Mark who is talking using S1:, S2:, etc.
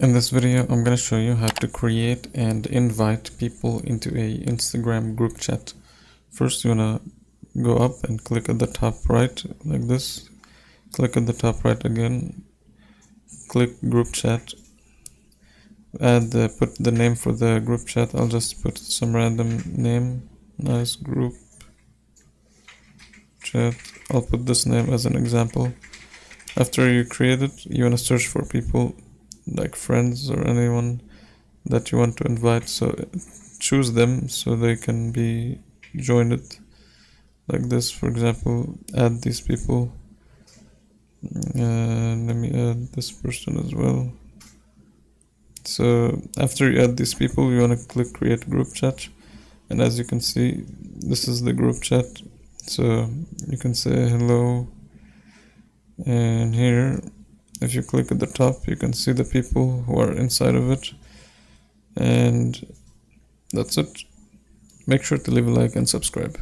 S1: In this video, I'm going to show you how to create and invite people into a Instagram group chat. First, you want to go up and click at the top right like this. Click at the top right again. Click group chat. Put the name for the group chat. I'll just put some random name. Nice group chat. I'll put this name as an example. After you create it, you want to search for people like friends or anyone that you want to invite, so choose them so they can be joined it like this. For example, add these people. Let me add this person as well. So after you add these people, you want to click create group chat, and as you can see, this is the group chat. So you can say hello, and here if you click at the top, you can see the people who are inside of it. And that's it. Make sure to leave a like and subscribe.